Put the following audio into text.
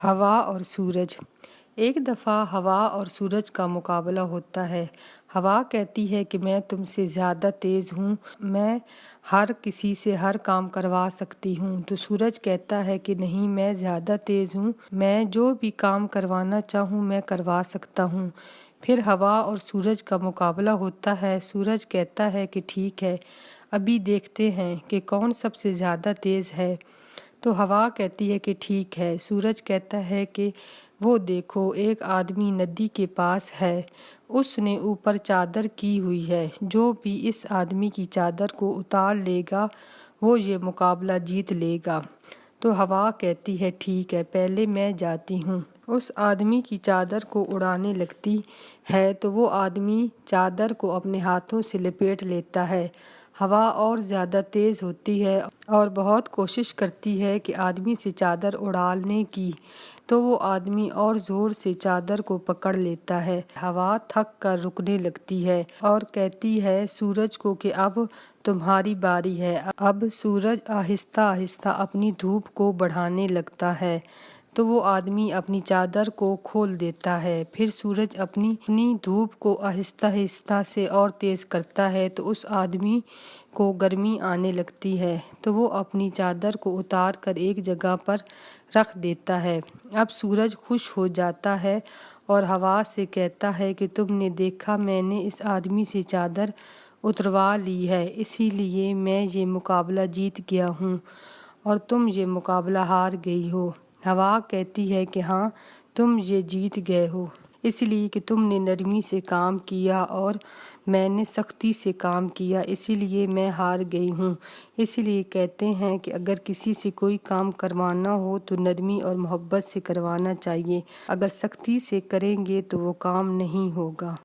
हवा और सूरज। एक दफ़ा हवा और सूरज का मुकाबला होता है। हवा कहती है कि मैं तुमसे ज़्यादा तेज़ हूँ, मैं हर किसी से हर काम करवा सकती हूँ। तो सूरज कहता है कि नहीं, मैं ज़्यादा तेज़ हूँ, मैं जो भी काम करवाना चाहूँ मैं करवा सकता हूँ। फिर हवा और सूरज का मुकाबला होता है। सूरज कहता है कि ठीक है, अभी देखते हैं कि कौन सबसे ज़्यादा तेज़ है। तो हवा कहती है कि ठीक है। सूरज कहता है कि वो देखो, एक आदमी नदी के पास है, उसने ऊपर चादर की हुई है, जो भी इस आदमी की चादर को उतार लेगा वो ये मुकाबला जीत लेगा। तो हवा कहती है ठीक है, पहले मैं जाती हूँ। उस आदमी की चादर को उड़ाने लगती है तो वो आदमी चादर को अपने हाथों से लपेट लेता है। हवा और ज़्यादा तेज़ होती है और बहुत कोशिश करती है कि आदमी से चादर उड़ाने की, तो वो आदमी और ज़ोर से चादर को पकड़ लेता है। हवा थक कर रुकने लगती है और कहती है सूरज को कि अब तुम्हारी बारी है। अब सूरज आहिस्ता आहिस्ता अपनी धूप को बढ़ाने लगता है, तो वो आदमी अपनी चादर को खोल देता है। फिर सूरज अपनी धूप को आहिस्ता आहिस्ता से और तेज़ करता है, तो उस आदमी को गर्मी आने लगती है, तो वो अपनी चादर को उतार कर एक जगह पर रख देता है। अब सूरज खुश हो जाता है और हवा से कहता है कि तुमने देखा, मैंने इस आदमी से चादर उतरवा ली है, इसीलिए मैं ये मुकाबला जीत गया हूँ और तुम ये मुकाबला हार गई हो। हवा कहती है कि हाँ, तुम ये जीत गए हो इसलिए कि तुमने नरमी से काम किया और मैंने सख्ती से काम किया, इसीलिए मैं हार गई हूँ। इसीलिए कहते हैं कि अगर किसी से कोई काम करवाना हो तो नरमी और मोहब्बत से करवाना चाहिए। अगर सख्ती से करेंगे तो वो काम नहीं होगा।